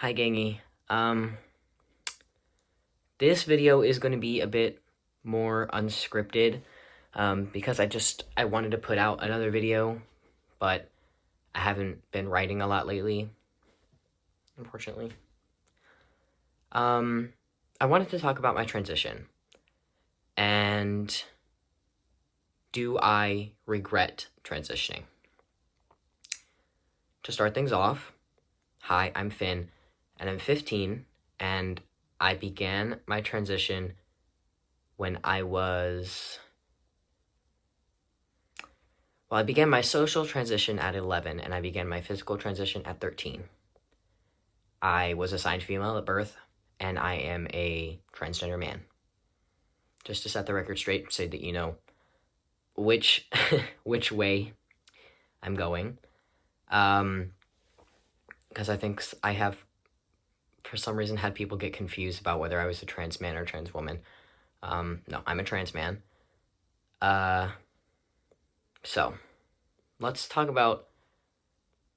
Hi, Gangy. This video is going to be a bit more unscripted, because I wanted to put out another video, but I haven't been writing a lot lately, unfortunately. I wanted to talk about my transition, and do I regret transitioning? To start things off, hi, I'm Finn, and I'm 15, and I began my transition when I began my social transition at 11, and I began my physical transition at 13. I was assigned female at birth, and I am a transgender man. Just to set the record straight, so that you know which which way I'm going. Because I think I have, for some reason, had people get confused about whether I was a trans man or trans woman. No, I'm a trans man. So let's talk about,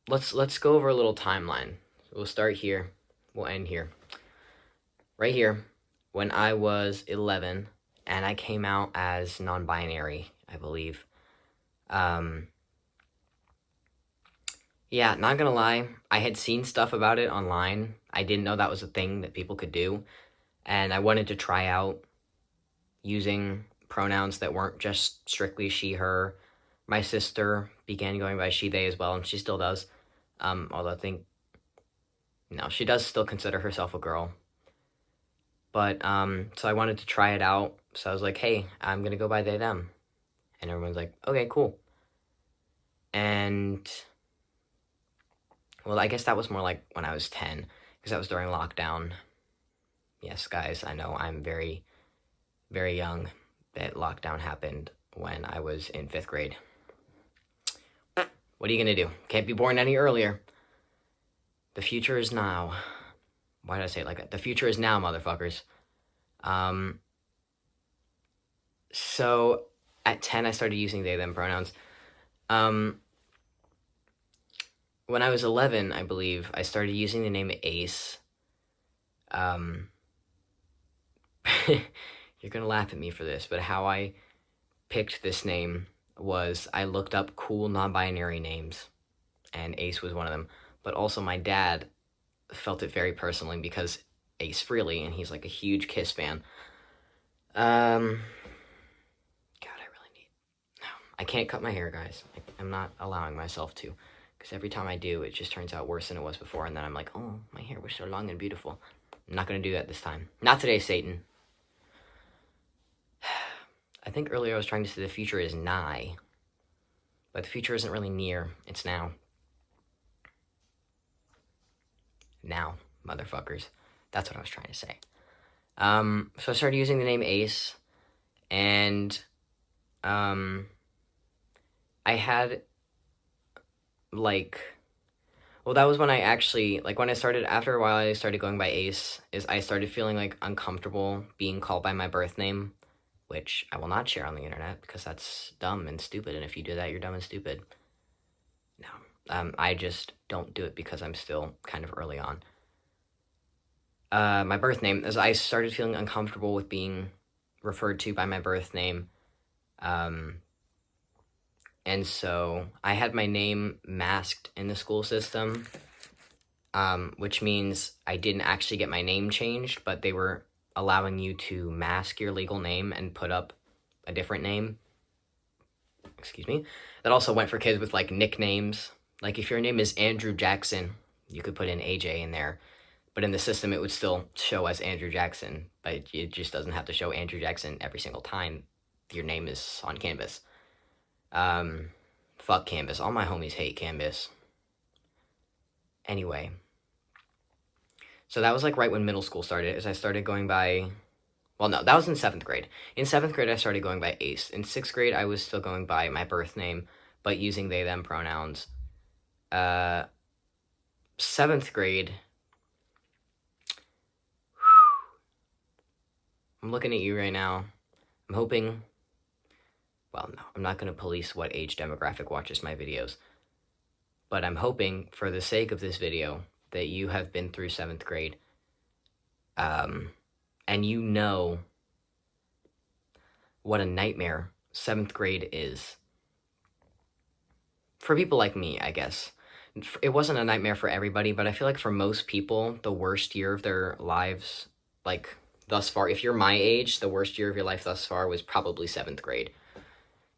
let's go over a little timeline. We'll start here, we'll end here. Right here, when I was 11, and I came out as non-binary, I believe. Yeah, not gonna lie, I had seen stuff about it online. I didn't know that was a thing that people could do, and I wanted to try out using pronouns that weren't just strictly she, her. My sister began going by she, they as well, and she still does. Although I think, no, she does still consider herself a girl. But, so I wanted to try it out. So I was like, hey, I'm gonna go by they, them. And everyone's like, okay, cool. And, well, I guess that was more like when I was 10, because that was during lockdown. Yes, guys, I know I'm very, very young. That lockdown happened when I was in 5th grade. What are you gonna do? Can't be born any earlier. The future is now. Why did I say it like that? The future is now, motherfuckers. So at 10, I started using they, them pronouns. When I was 11, I believe, I started using the name Ace. You're gonna laugh at me for this, but how I picked this name was I looked up cool non-binary names, and Ace was one of them. But also my dad felt it very personally because Ace Frehley, and he's like a huge Kiss fan. God, I really need... No, I can't cut my hair, guys. I'm not allowing myself to, because every time I do, it just turns out worse than it was before, and then I'm like, oh, my hair was so long and beautiful. I'm not gonna do that this time. Not today, Satan. I think earlier I was trying to say the future is nigh, but the future isn't really near, it's now. Now, motherfuckers. That's what I was trying to say. So I started using the name Ace, and, I had, like, well, that was when I actually, like, when I started, after a while I started going by Ace, is I started feeling, like, uncomfortable being called by my birth name, which I will not share on the internet, because that's dumb and stupid, and if you do that, you're dumb and stupid. No, I just don't do it because I'm still kind of early on. My birth name, as I started feeling uncomfortable with being referred to by my birth name, and so I had my name masked in the school system, which means I didn't actually get my name changed, but they were allowing you to mask your legal name and put up a different name. Excuse me. That also went for kids with, like, nicknames. Like, if your name is Andrew Jackson, you could put in AJ in there. But in the system, it would still show as Andrew Jackson. But it just doesn't have to show Andrew Jackson every single time your name is on Canvas. Fuck Canvas. All my homies hate Canvas. Anyway. So that was, like, right when middle school started, as I started going by... Well, no, that was in 7th grade. In 7th grade, I started going by Ace. In 6th grade, I was still going by my birth name, but using they, them pronouns. 7th grade... I'm looking at you right now. I'm hoping... Well, no, I'm not going to police what age demographic watches my videos. But I'm hoping, for the sake of this video, that you have been through 7th grade, and you know what a nightmare 7th grade is. For people like me, I guess. It wasn't a nightmare for everybody, but I feel like for most people, the worst year of their lives, like, thus far, if you're my age, the worst year of your life thus far was probably 7th grade.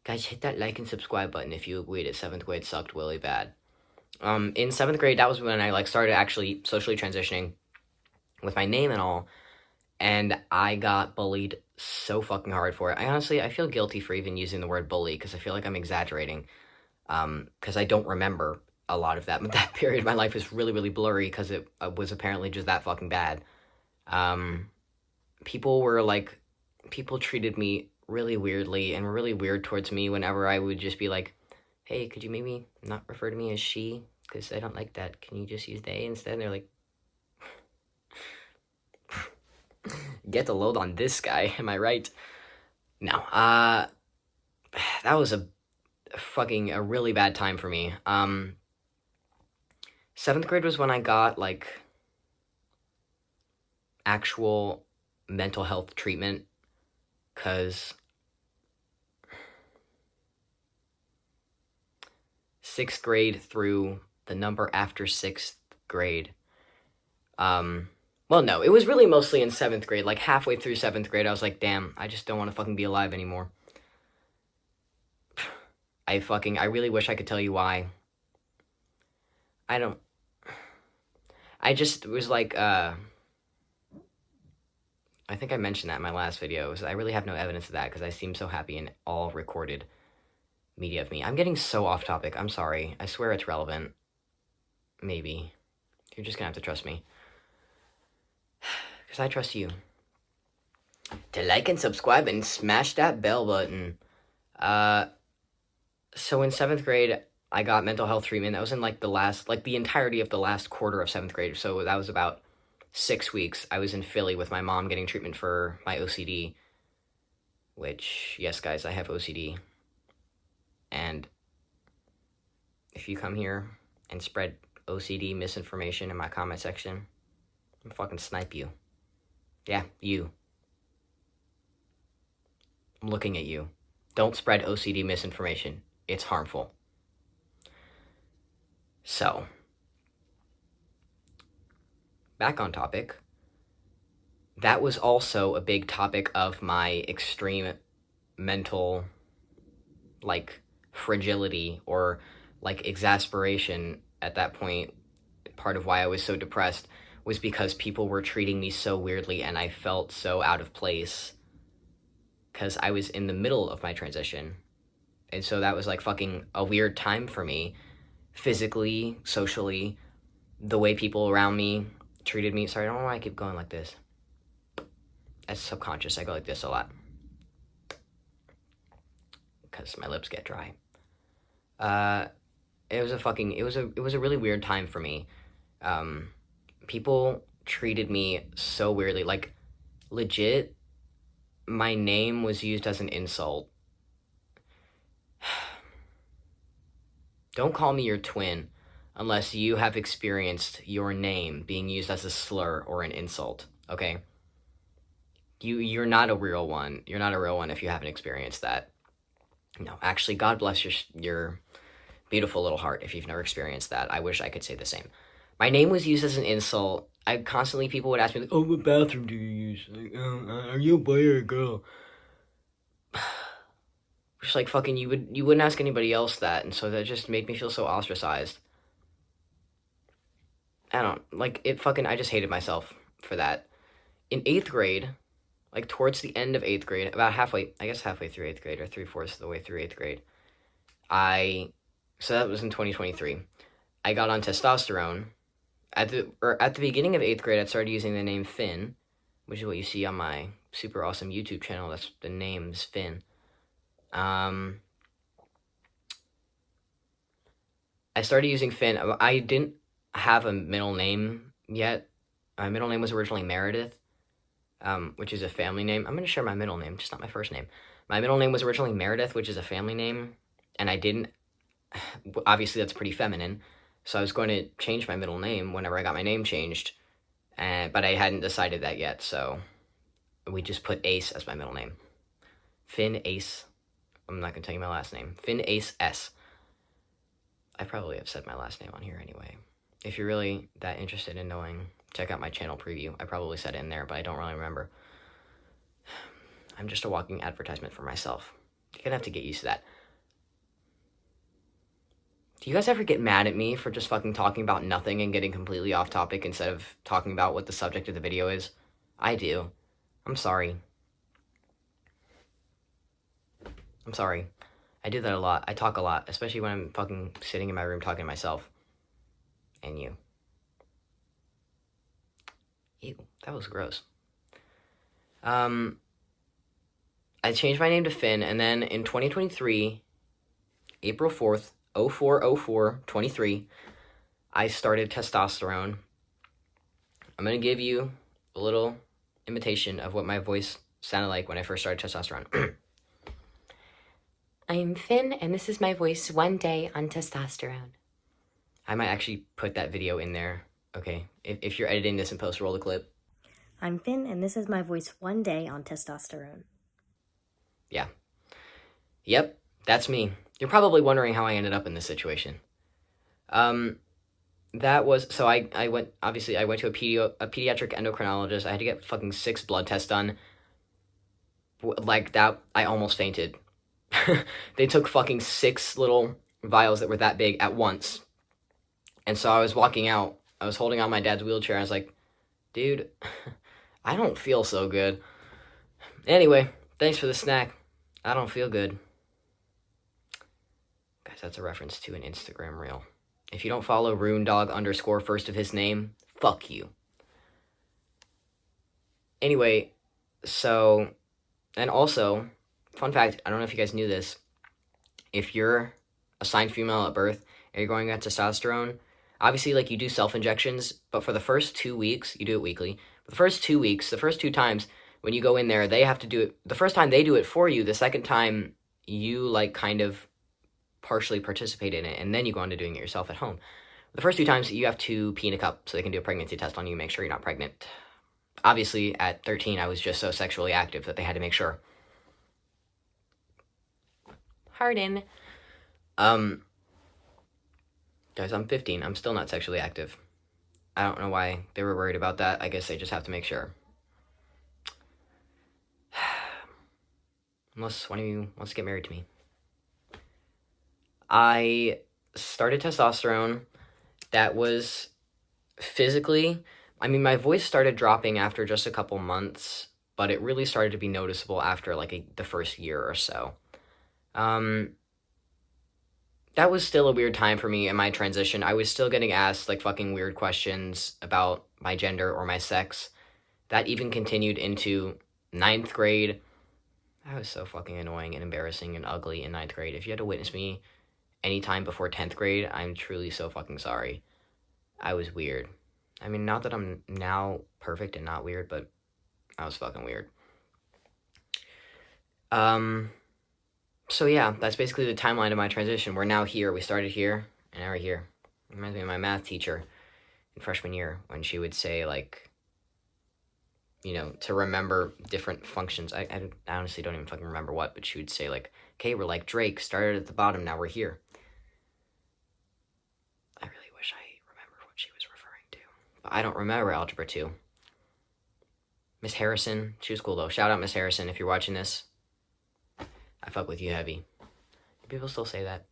Guys, hit that like and subscribe button if you agree that 7th grade sucked really bad. In 7th grade, that was when I, like, started actually socially transitioning with my name and all, and I got bullied so fucking hard for it. I feel guilty for even using the word bully, because I feel like I'm exaggerating, because I don't remember a lot of that. But that period of my life is really, really blurry, because it was apparently just that fucking bad. People treated me really weirdly, and were really weird towards me whenever I would just be like, hey, could you maybe not refer to me as she? Because I don't like that. Can you just use they instead? And they're like, get the load on this guy, am I right? No, that was a really bad time for me. 7th grade was when I got, like, actual mental health treatment, because 6th grade through the number after 6th grade, well, no, it was really mostly in 7th grade. Like, halfway through 7th grade, I was like, damn, I just don't want to fucking be alive anymore. I really wish I could tell you why. I just was like, I think I mentioned that in my last video. I really have no evidence of that, because I seem so happy in all recorded media of me. I'm getting so off topic. I'm sorry. I swear it's relevant. Maybe. You're just gonna have to trust me. Because I trust you. To like and subscribe and smash that bell button. So in 7th grade, I got mental health treatment. That was in, like, the entirety of the last quarter of 7th grade. So that was about 6 weeks. I was in Philly with my mom getting treatment for my OCD. Which, yes, guys, I have OCD. And if you come here and spread OCD misinformation in my comment section, I'm fucking snipe you. Yeah, you. I'm looking at you. Don't spread OCD misinformation. It's harmful. So, back on topic. That was also a big topic of my extreme mental, like, fragility or, like, exasperation at that point. Part of why I was so depressed was because people were treating me so weirdly, and I felt so out of place, because I was in the middle of my transition. And so that was, like, fucking a weird time for me, physically, socially, the way people around me treated me. Sorry, I don't know why I keep going like this. That's subconscious. I go like this a lot, because my lips get dry. It was a really weird time for me. People treated me so weirdly. Like, legit, my name was used as an insult. Don't call me your twin unless you have experienced your name being used as a slur or an insult, okay? You're not a real one. You're not a real one if you haven't experienced that. No, actually, God bless your beautiful little heart if you've never experienced that. I wish I could say the same. My name was used as an insult. People would ask me, like, oh, what bathroom do you use? Like, are you a boy or a girl? Just like, fucking, you wouldn't ask anybody else that, and so that just made me feel so ostracized. I just hated myself for that. In 8th grade, like, towards the end of 8th grade, about halfway through 8th grade, or 3/4 of the way through 8th grade, so that was in 2023, I got on testosterone. At the beginning of 8th grade, I started using the name Finn, which is what you see on my super awesome YouTube channel. That's the name's Finn. I started using Finn. I didn't have a middle name yet. My middle name was originally Meredith, which is a family name. I'm going to share my middle name, just not my first name. My middle name was originally Meredith, which is a family name, and I didn't. Obviously, that's pretty feminine. So I was going to change my middle name whenever I got my name changed, but I hadn't decided that yet, so we just put Ace as my middle name. Finn Ace. I'm not going to tell you my last name. Finn Ace S. I probably have said my last name on here anyway. If you're really that interested in knowing, check out my channel preview. I probably said it in there, but I don't really remember. I'm just a walking advertisement for myself. You're going to have to get used to that. Do you guys ever get mad at me for just fucking talking about nothing and getting completely off topic instead of talking about what the subject of the video is? I do. I'm sorry. I'm sorry. I do that a lot. I talk a lot, especially when I'm fucking sitting in my room talking to myself. And you. Ew, that was gross. I changed my name to Finn, and then in 2023, April 4th, 04/04/23, I started testosterone. I'm going to give you a little imitation of what my voice sounded like when I first started testosterone. I'm Finn, and this is my voice one day on testosterone. I might actually put that video in there. Okay, if you're editing this in post, roll the clip. I'm Finn, and this is my voice one day on testosterone. Yeah. Yep, that's me. You're probably wondering how I ended up in this situation. That was, so I went, obviously, I went to a pediatric endocrinologist. I had to get fucking 6 blood tests done. Like, that, I almost fainted. They took fucking 6 little vials that were that big at once. And so I was walking out. I was holding on my dad's wheelchair. I was like, dude, I don't feel so good. Anyway, thanks for the snack. I don't feel good. Guys, that's a reference to an Instagram reel. If you don't follow RuneDog_ first of his name, fuck you. Anyway, so, and also, fun fact, I don't know if you guys knew this. If you're assigned female at birth and you're going on testosterone, obviously, like, you do self-injections, but for the first 2 weeks, you do it weekly. For the first 2 weeks, the first 2 times, when you go in there, they have to do it. The first time they do it for you, the second time you, like, kind of partially participate in it, and then you go on to doing it yourself at home. The first 2 times, you have to pee in a cup so they can do a pregnancy test on you, make sure you're not pregnant. Obviously, at 13, I was just so sexually active that they had to make sure. Harden. Guys, I'm 15. I'm still not sexually active. I don't know why they were worried about that. I guess they just have to make sure. Unless one of you wants to get married to me. I started testosterone. That was physically, I mean, my voice started dropping after just a couple months, but it really started to be noticeable after like the first year or so. That was still a weird time for me in my transition. I was still getting asked like fucking weird questions about my gender or my sex. That even continued into 9th grade. That was so fucking annoying and embarrassing and ugly in 9th grade. If you had to witness me anytime before 10th grade, I'm truly so fucking sorry. I was weird. I mean, not that I'm now perfect and not weird, but I was fucking weird. So yeah, that's basically the timeline of my transition. We're now here. We started here, and now we're here. It reminds me of my math teacher in freshman year when she would say, like, you know, to remember different functions. I honestly don't even fucking remember what, but she would say, like, okay, we're like Drake, started at the bottom, now we're here. I really wish I remembered what she was referring to. But I don't remember Algebra 2. Miss Harrison, she was cool, though. Shout out Miss Harrison if you're watching this. I fuck with you heavy. People still say that.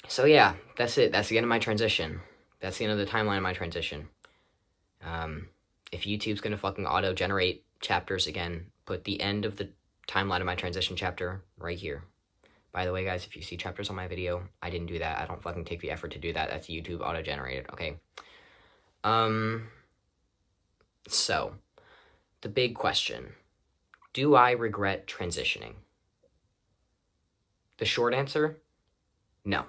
So yeah, that's it. That's the end of my transition. That's the end of the timeline of my transition. If YouTube's gonna fucking auto-generate chapters again, put the end of the timeline of my transition chapter right here. By the way, guys, if you see chapters on my video, I didn't do that. I don't fucking take the effort to do that. That's YouTube auto-generated, okay? So, the big question. Do I regret transitioning? The short answer, no.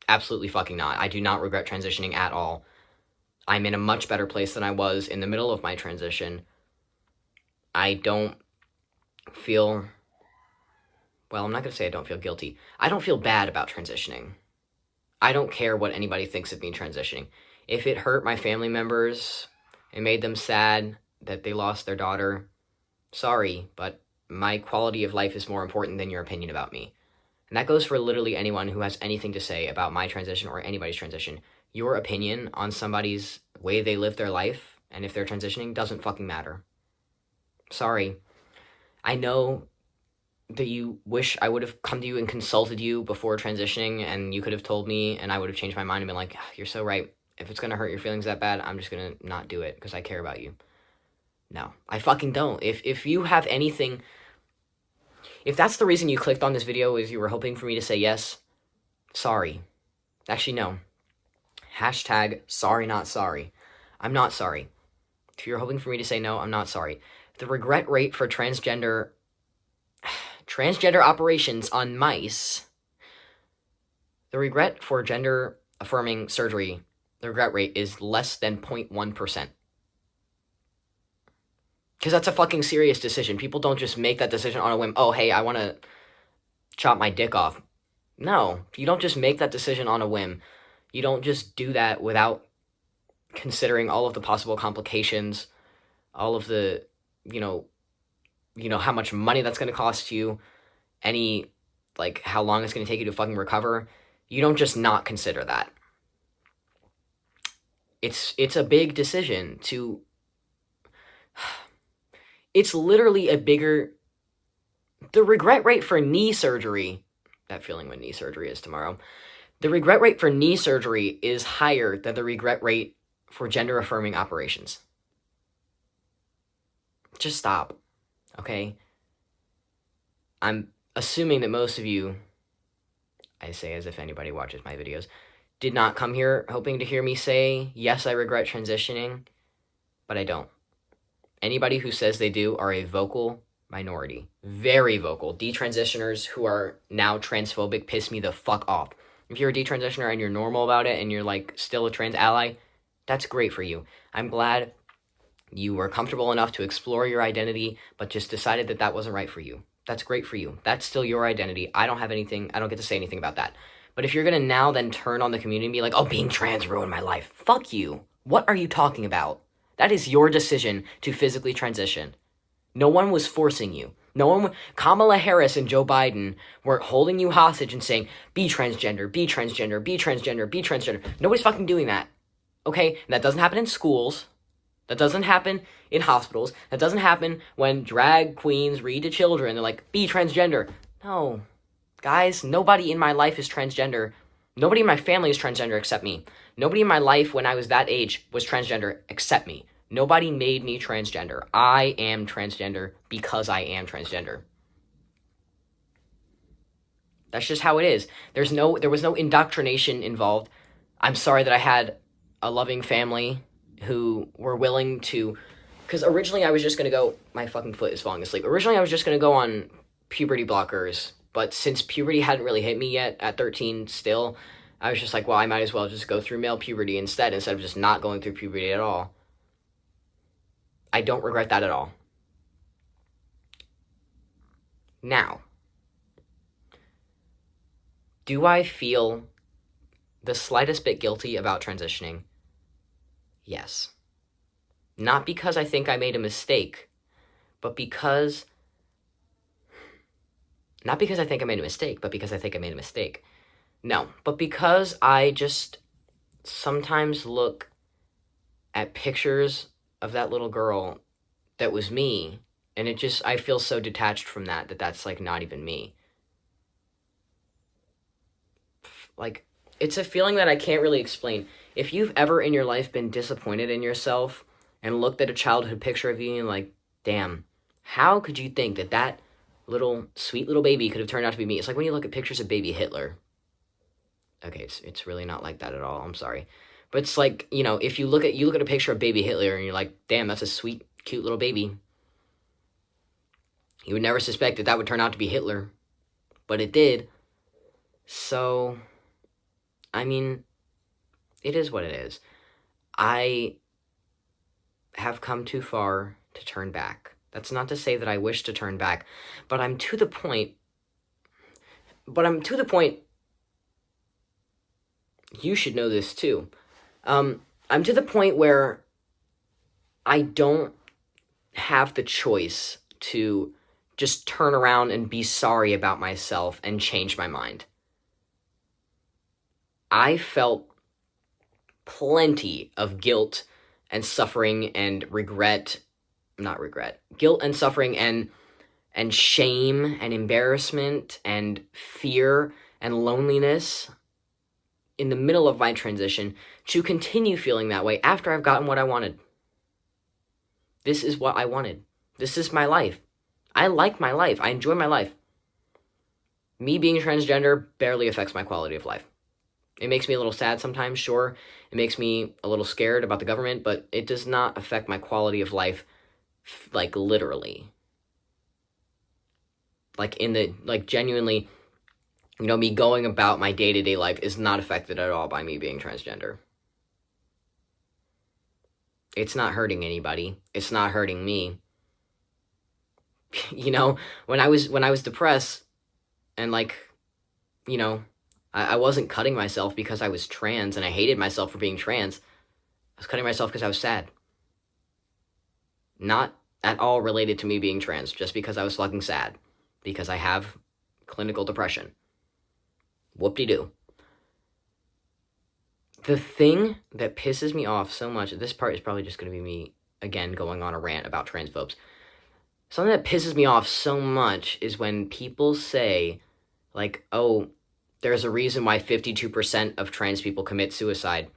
Absolutely fucking not. I do not regret transitioning at all. I'm in a much better place than I was in the middle of my transition. I don't feel well, I'm not going to say I don't feel guilty. I don't feel bad about transitioning. I don't care what anybody thinks of me transitioning. If it hurt my family members, it made them sad that they lost their daughter, sorry, but my quality of life is more important than your opinion about me. And that goes for literally anyone who has anything to say about my transition or anybody's transition. Your opinion on somebody's way they live their life, and if they're transitioning, doesn't fucking matter. Sorry. I know that you wish I would have come to you and consulted you before transitioning, and you could have told me, and I would have changed my mind and been like, you're so right. If it's going to hurt your feelings that bad, I'm just going to not do it because I care about you. No, I fucking don't. If you have anything, if that's the reason you clicked on this video is you were hoping for me to say yes, sorry. Actually, no. Hashtag sorry not sorry. I'm not sorry. If you're hoping for me to say no, I'm not sorry. The regret rate for transgender operations on mice, the regret for gender affirming surgery, the regret rate is less than 0.1%. Because that's a fucking serious decision. People don't just make that decision on a whim. Oh, hey, I want to chop my dick off. No, you don't just make that decision on a whim. You don't just do that without considering all of the possible complications, all of the, how much money that's going to cost you, how long it's going to take you to fucking recover. You don't just not consider that. It's a big decision to... It's literally a bigger... The regret rate for knee surgery, that feeling when knee surgery is tomorrow, the regret rate for knee surgery is higher than the regret rate for gender-affirming operations. Just stop, okay? I'm assuming that most of you, I say as if anybody watches my videos, did not come here hoping to hear me say, yes, I regret transitioning, but I don't. Anybody who says they do are a vocal minority. Very vocal. Detransitioners who are now transphobic piss me the fuck off. If you're a detransitioner and you're normal about it and you're still a trans ally, that's great for you. I'm glad you were comfortable enough to explore your identity, but just decided that that wasn't right for you. That's great for you. That's still your identity. I don't get to say anything about that. But if you're gonna now then turn on the community and be like, oh, being trans ruined my life. Fuck you. What are you talking about? That is your decision to physically transition. No one was forcing you. Kamala Harris and Joe Biden weren't holding you hostage and saying, be transgender, be transgender, be transgender, be transgender. Nobody's fucking doing that. Okay? And that doesn't happen in schools. That doesn't happen in hospitals. That doesn't happen when drag queens read to children. They're like, be transgender. No. Guys, nobody in my life is transgender. Nobody in my family is transgender except me. Nobody in my life when I was that age was transgender except me. Nobody made me transgender. I am transgender because I am transgender. That's just how it is. There was no indoctrination involved. I'm sorry that I had a loving family who were willing to... Because originally I was just going to go... My fucking foot is falling asleep. Originally I was just going to go on puberty blockers. But since puberty hadn't really hit me yet at 13 still, I was just like, well, I might as well just go through male puberty instead of just not going through puberty at all. I don't regret that at all. Now, do I feel the slightest bit guilty about transitioning? Yes. Not because I think I made a mistake, but because... Not because I think I made a mistake, but because I think I made a mistake. No, but because I just sometimes look at pictures of that little girl that was me, and I feel so detached from that's not even me. It's a feeling that I can't really explain. If you've ever in your life been disappointed in yourself and looked at a childhood picture of you and damn, how could you think that little sweet little baby could have turned out to be me? It's like when you look at pictures of baby Hitler. Okay, it's really not like that at all. I'm sorry. But it's if you look at a picture of baby Hitler and you're like, damn, that's a sweet, cute little baby. You would never suspect that would turn out to be Hitler. But it did. So, I mean, it is what it is. I have come too far to turn back. That's not to say that I wish to turn back, but I'm to the point But I'm to the point, you should know this too. I'm to the point where I don't have the choice to just turn around and be sorry about myself and change my mind. I felt plenty of guilt and suffering and guilt and suffering and shame and embarrassment and fear and loneliness in the middle of my transition to continue feeling that way after I've gotten what I wanted. This is what I wanted. This is my life. I like my life. I enjoy my life. Me being transgender barely affects my quality of life. It makes me a little sad sometimes, sure. It makes me a little scared about the government, but it does not affect my quality of life, like, literally. Genuinely, me going about my day-to-day life is not affected at all by me being transgender. It's not hurting anybody. It's not hurting me. When I was depressed and I wasn't cutting myself because I was trans and I hated myself for being trans. I was cutting myself because I was sad. Not at all related to me being trans, just because I was fucking sad. Because I have clinical depression. Whoop-de-doo. The thing that pisses me off so much, this part is probably just going to be me, again, going on a rant about transphobes. Something that pisses me off so much is when people say, oh, there's a reason why 52% of trans people commit suicide.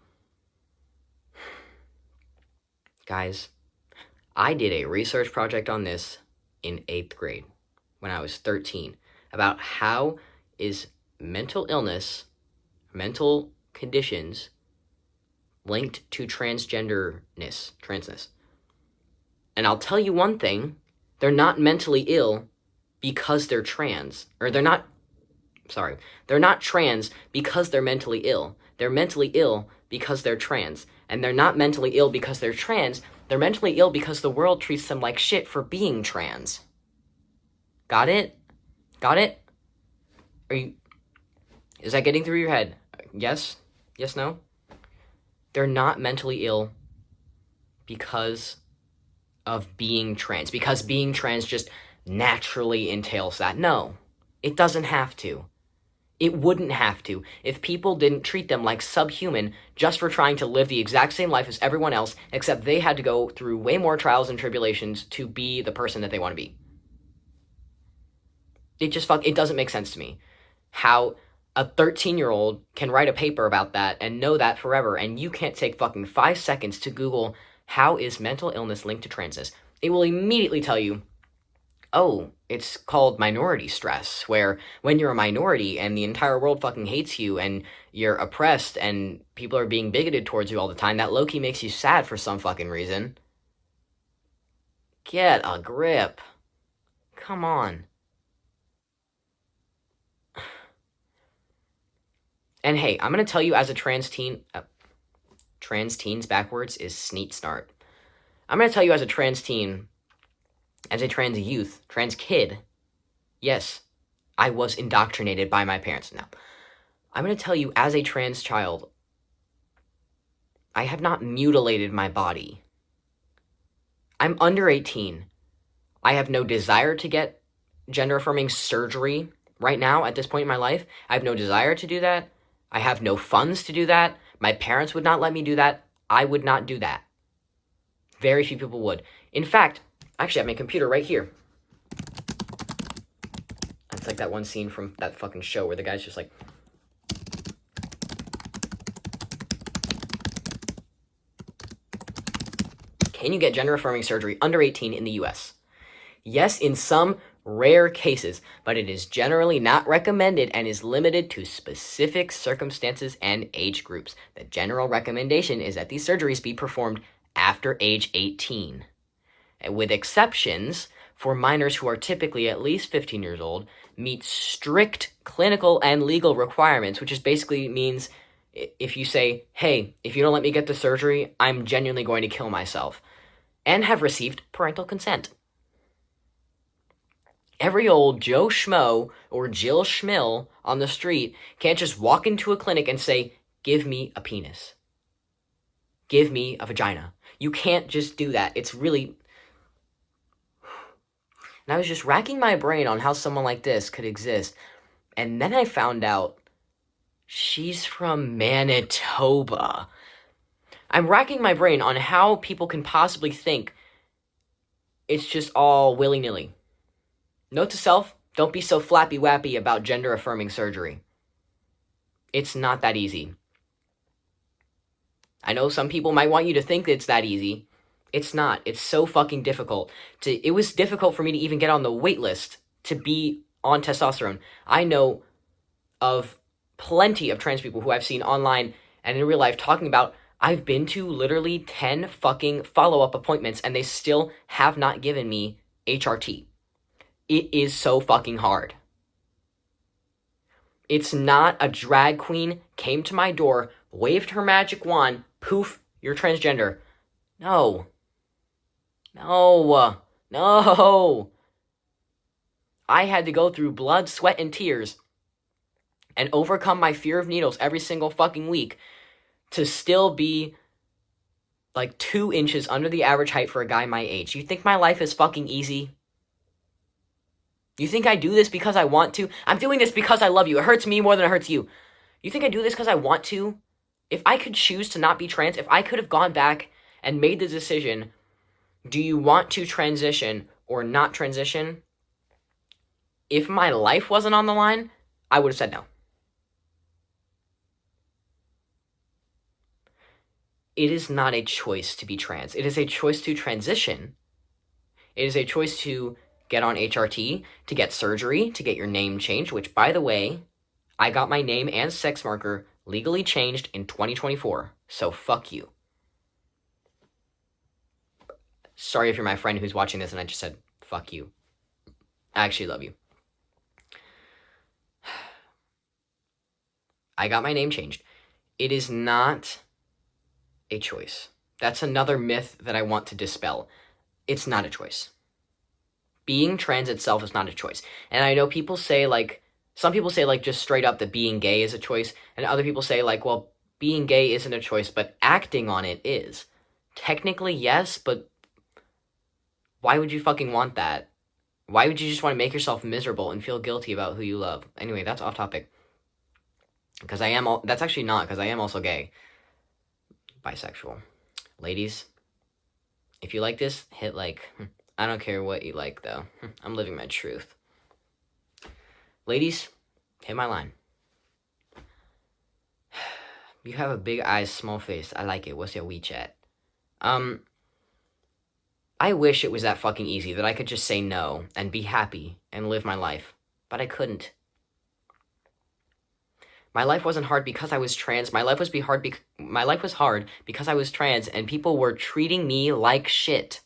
Guys, I did a research project on this in 8th grade when I was 13 about how is mental illness, mental conditions linked to transness. And I'll tell you one thing, they're not mentally ill because they're trans. They're not trans because they're mentally ill. They're mentally ill because they're trans. And they're not mentally ill because they're trans. They're mentally ill because the world treats them like shit for being trans. Got it? Is that getting through your head? Yes? Yes, no? They're not mentally ill because of being trans. Because being trans just naturally entails that. No, it doesn't have to. It wouldn't have to if people didn't treat them like subhuman just for trying to live the exact same life as everyone else, except they had to go through way more trials and tribulations to be the person that they want to be. It doesn't make sense to me how a 13-year-old can write a paper about that and know that forever, and you can't take fucking 5 seconds to Google how is mental illness linked to transness. It will immediately tell you, oh, it's called minority stress, where when you're a minority and the entire world fucking hates you and you're oppressed and people are being bigoted towards you all the time, that low-key makes you sad for some fucking reason. Get a grip. Come on. And hey, I'm going to tell you as a trans teens backwards is sneet snart. I'm going to tell you as a trans teen, as a trans youth, trans kid, yes, I was indoctrinated by my parents. Now, I'm going to tell you as a trans child, I have not mutilated my body. I'm under 18. I have no desire to get gender-affirming surgery right now at this point in my life. I have no desire to do that. I have no funds to do that. My parents would not let me do that. I would not do that. Very few people would. In fact, actually, I have my computer right here. It's like that one scene from that fucking show where the guy's just like... Can you get gender-affirming surgery under 18 in the US? Yes, in some rare cases, but it is generally not recommended and is limited to specific circumstances and age groups. The general recommendation is that these surgeries be performed after age 18, with exceptions for minors who are typically at least 15 years old, meet strict clinical and legal requirements, which just basically means if you say, hey, if you don't let me get the surgery, I'm genuinely going to kill myself, and have received parental consent. Every old Joe Schmo or Jill Schmill on the street can't just walk into a clinic and say, give me a penis. Give me a vagina. You can't just do that. It's really... And I was just racking my brain on how someone like this could exist. And then I found out she's from Manitoba. I'm racking my brain on how people can possibly think it's just all willy-nilly. Note to self, don't be so flappy-wappy about gender-affirming surgery. It's not that easy. I know some people might want you to think it's that easy. It's not. It's so fucking difficult. It was difficult for me to even get on the wait list to be on testosterone. I know of plenty of trans people who I've seen online and in real life talking about, I've been to literally 10 fucking follow-up appointments and they still have not given me HRT. It is so fucking hard. It's not a drag queen came to my door, waved her magic wand, poof, you're transgender. No. No. No. I had to go through blood, sweat, and tears and overcome my fear of needles every single fucking week to still be like 2 inches under the average height for a guy my age. You think my life is fucking easy? You think I do this because I want to? I'm doing this because I love you. It hurts me more than it hurts you. You think I do this because I want to? If I could choose to not be trans, if I could have gone back and made the decision, do you want to transition or not transition? If my life wasn't on the line, I would have said no. It is not a choice to be trans. It is a choice to transition. It is a choice to get on HRT, to get surgery, to get your name changed, which, by the way, I got my name and sex marker legally changed in 2024, so fuck you. Sorry if you're my friend who's watching this and I just said, fuck you. I actually love you. I got my name changed. It is not a choice. That's another myth that I want to dispel. It's not a choice. Being trans itself is not a choice. And I know people say, like, some people say, like, just straight up that being gay is a choice, and other people say, like, well, being gay isn't a choice, but acting on it is. Technically, yes, but why would you fucking want that? Why would you just want to make yourself miserable and feel guilty about who you love? Anyway, that's off topic. Because that's actually not, because I am also gay. Bisexual. Ladies, if you like this, hit like. I don't care what you like, though. I'm living my truth. Ladies, hit my line. You have a big eyes, small face. I like it. What's your WeChat? I wish it was that fucking easy, that I could just say no and be happy and live my life. But I couldn't. My life wasn't hard because I was trans. My life was hard because I was trans and people were treating me like shit.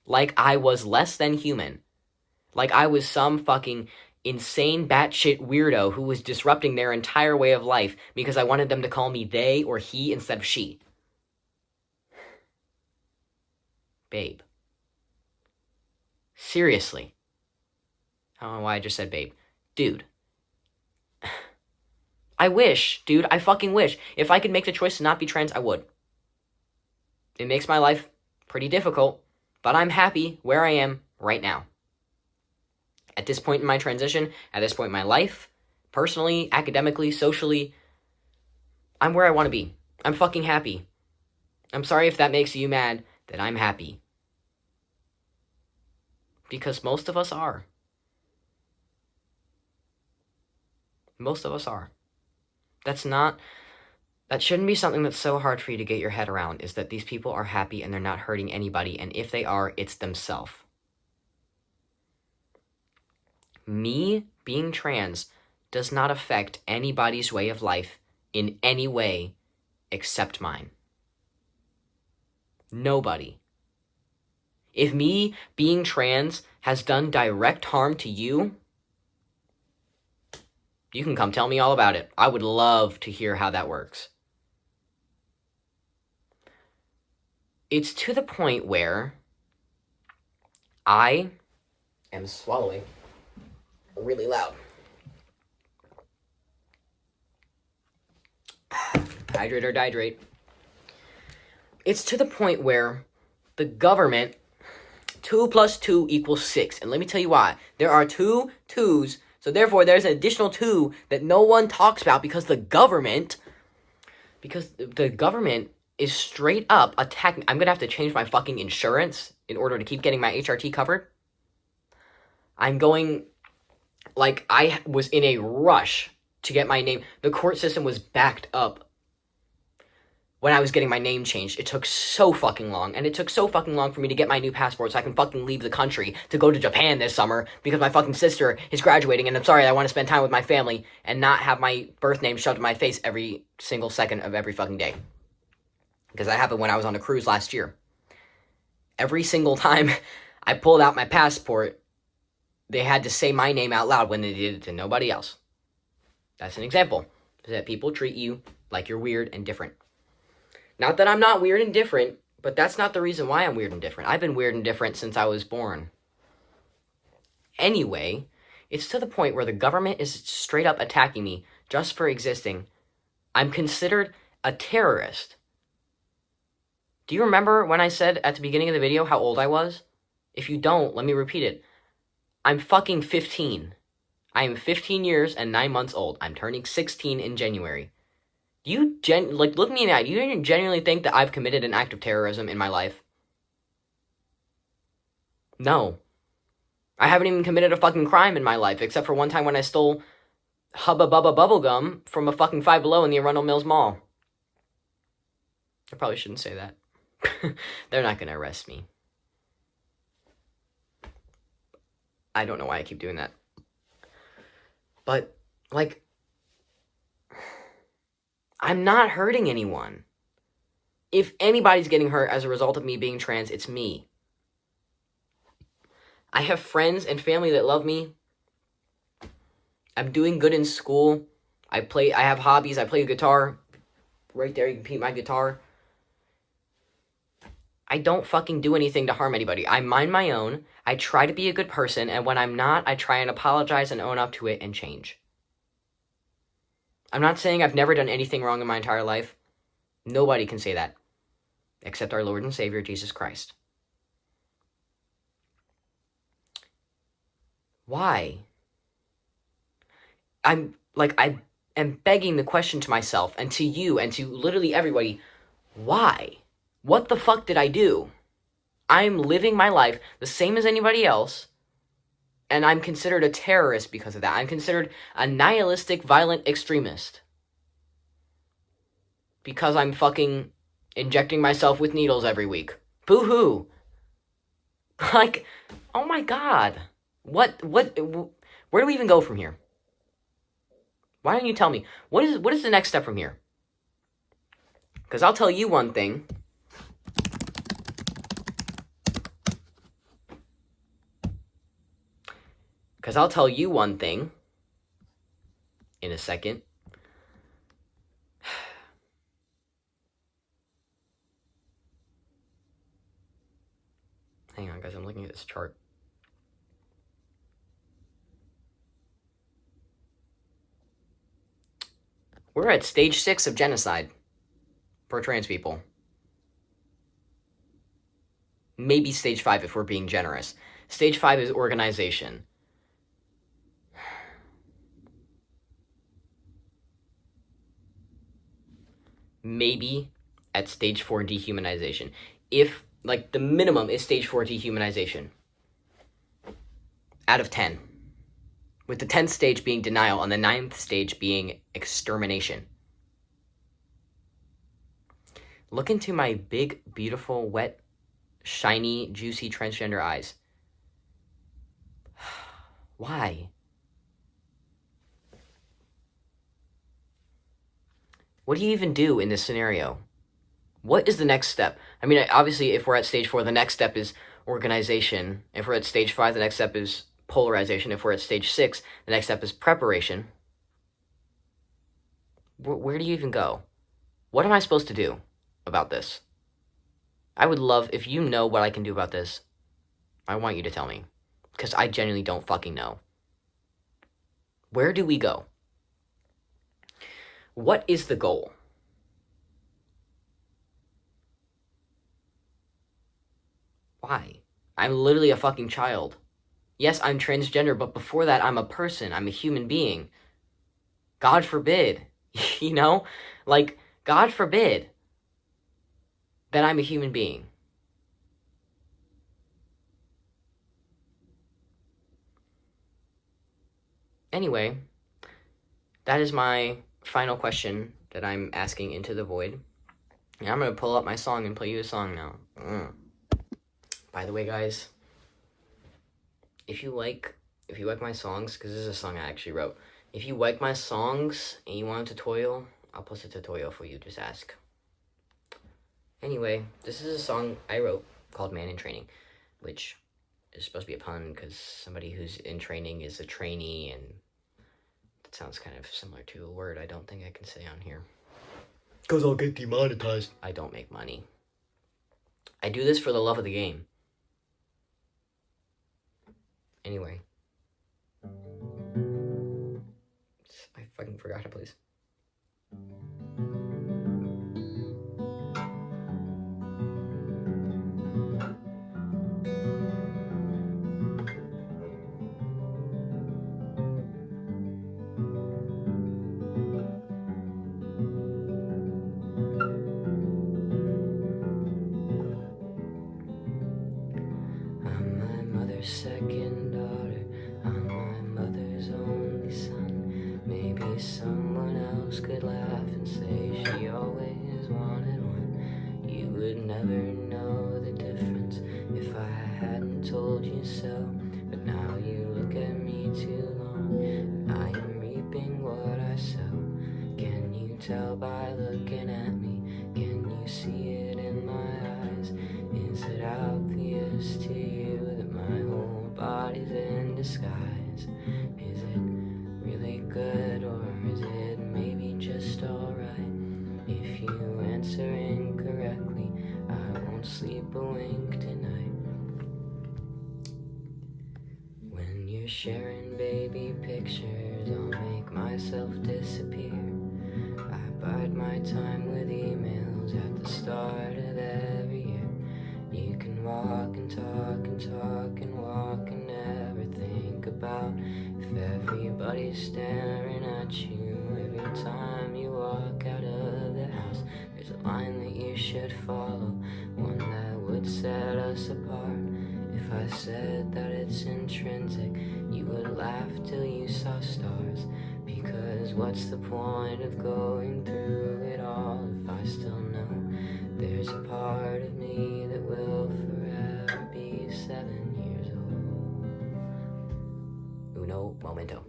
Like I was less than human. Like I was some fucking insane batshit weirdo who was disrupting their entire way of life because I wanted them to call me they or he instead of she. Babe. Seriously. I don't know why I just said babe. Dude. I wish, dude, I fucking wish. If I could make the choice to not be trans, I would. It makes my life pretty difficult, but I'm happy where I am right now. At this point in my transition, at this point in my life, personally, academically, socially, I'm where I want to be. I'm fucking happy. I'm sorry if that makes you mad that I'm happy. Because most of us are. Most of us are. That shouldn't be something that's so hard for you to get your head around, is that these people are happy and they're not hurting anybody, and if they are, it's themselves. Me being trans does not affect anybody's way of life in any way except mine. Nobody. If me being trans has done direct harm to you, you can come tell me all about it. I would love to hear how that works. It's to the point where I am swallowing really loud. Hydrate or dihydrate. It's to the point where the government, 2 plus 2 equals 6. And let me tell you why. There are 2 2s, so therefore there's an additional 2 that no one talks about because the government is straight up attacking. I'm going to have to change my fucking insurance in order to keep getting my HRT covered. I'm going, like, I was in a rush to get my name. The court system was backed up when I was getting my name changed. It took so fucking long, and it took so fucking long for me to get my new passport so I can fucking leave the country to go to Japan this summer because my fucking sister is graduating, and I'm sorry, I want to spend time with my family and not have my birth name shoved in my face every single second of every fucking day. Because that happened when I was on a cruise last year. Every single time I pulled out my passport, they had to say my name out loud when they did it to nobody else. That's an example. That people treat you like you're weird and different. Not that I'm not weird and different, but that's not the reason why I'm weird and different. I've been weird and different since I was born. Anyway, it's to the point where the government is straight up attacking me just for existing. I'm considered a terrorist. Do you remember when I said at the beginning of the video how old I was? If you don't, let me repeat it. I'm fucking 15. I am 15 years and 9 months old. I'm turning 16 in January. Do you look me in the eye, do you genuinely think that I've committed an act of terrorism in my life? No. I haven't even committed a fucking crime in my life, except for one time when I stole Hubba Bubba bubblegum from a fucking Five Below in the Arundel Mills Mall. I probably shouldn't say that. They're not gonna arrest me. I don't know why I keep doing that. But, like, I'm not hurting anyone. If anybody's getting hurt as a result of me being trans, it's me. I have friends and family that love me. I'm doing good in school. I have hobbies. I play guitar. Right there, you can peep my guitar. I don't fucking do anything to harm anybody. I mind my own. I try to be a good person, and when I'm not, I try and apologize and own up to it and change. I'm not saying I've never done anything wrong in my entire life. Nobody can say that. Except our Lord and Savior, Jesus Christ. Why? I am begging the question to myself and to you and to literally everybody. Why? What the fuck did I do? I'm living my life the same as anybody else, and I'm considered a terrorist because of that. I'm considered a nihilistic, violent extremist. Because I'm fucking injecting myself with needles every week. Boo-hoo. Like, oh my god. Where do we even go from here? Why don't you tell me? What is the next step from here? Because I'll tell you one thing. In a second. Hang on, guys, I'm looking at this chart. We're at stage 6 of genocide for trans people. Maybe stage 5 if we're being generous. Stage 5 is organization. Maybe at stage 4 dehumanization. If, like, the minimum is stage 4 dehumanization. Out of 10. With the 10th stage being denial and the 9th stage being extermination. Look into my big, beautiful, wet, shiny, juicy transgender eyes. Why? What do you even do in this scenario? What is the next step? I mean, obviously, if we're at stage 4, the next step is organization. If we're at stage 5, the next step is polarization. If we're at stage 6, the next step is preparation. Where do you even go? What am I supposed to do about this? I would love, if you know what I can do about this, I want you to tell me. because I genuinely don't fucking know. Where do we go? What is the goal? Why? I'm literally a fucking child. Yes, I'm transgender, but before that, I'm a person. I'm a human being. God forbid. You know? Like, God forbid that I'm a human being. Anyway, that is my final question that I'm asking into the void. And I'm going to pull up my song and play you a song now. By the way, guys, if you like my songs, because this is a song I actually wrote, if you like my songs and you want a tutorial, I'll post a tutorial for you, just ask. Anyway, this is a song I wrote called Man in Training, which is supposed to be a pun because somebody who's in training is a trainee, and that sounds kind of similar to a word I don't think I can say on here. Because I'll get demonetized. I don't make money. I do this for the love of the game. Anyway. I fucking forgot to please. I'm my mother's second daughter. I'm my mother's only son. Maybe someone else could laugh and say she always wanted one. You would never know the difference if I hadn't told you so. But now you look at me too long, and I am reaping what I sow. Can you tell by looking at me? Can you see it in my eyes? Is it obvious to you that my whole body's in disguise? Is it really good, or is it maybe just alright? If you answer incorrectly, I won't sleep a wink tonight. When you're sharing baby pictures, I'll make myself disappear. I bide my time with emails at the start of every year. You can walk and talk and talk and walk and never think about if everybody's staring at you every time you walk out of the house. There's a line that you should follow, one that would set us apart. If I said that it's intrinsic, you would laugh till you saw stars. Because what's the point of going through it all if I still know there's a part of me that will forever be 7 years old. Uno momento.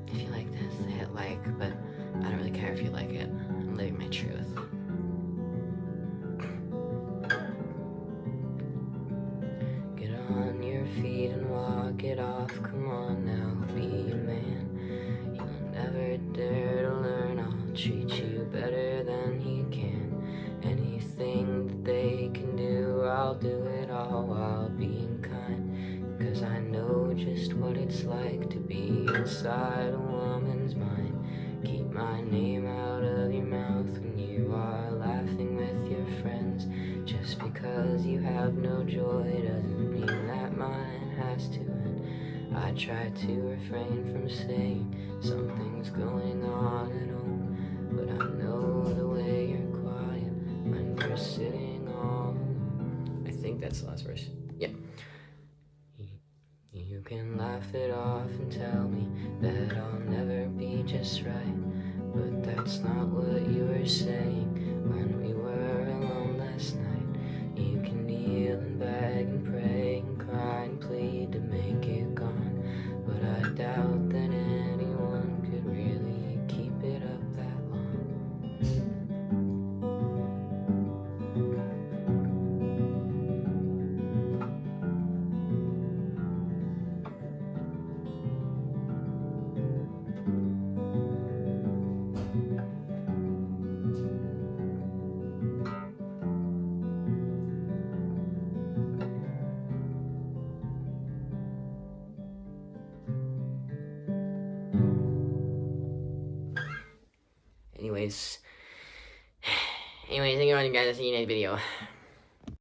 If you like this, hit like, but I don't really care if you like it. I'm living my truth. Get on your feet and walk it off. Come on now, be a man. You'll never dare to learn. I'll treat you better than he can. Anything that they can do, I'll do it all while being kind. Cause I know just what it's like to be inside a woman's mind. Keep my name out of your mouth when you are laughing with your friends. Just because you have no joy doesn't mean that mine has to end. I try to refrain from saying something's going on at home, but I know the way you're quiet when you're sitting all alone. I think that's the last verse. Yeah. You can laugh it off and tell me that I'll never be just right, but that's not what you were saying when we were alone last night. You can kneel and beg and pray and cry and plead to make it gone, but I doubt that anyone could really keep it up that long. Anyways, thank you for watching, guys. I'll see you in the next video.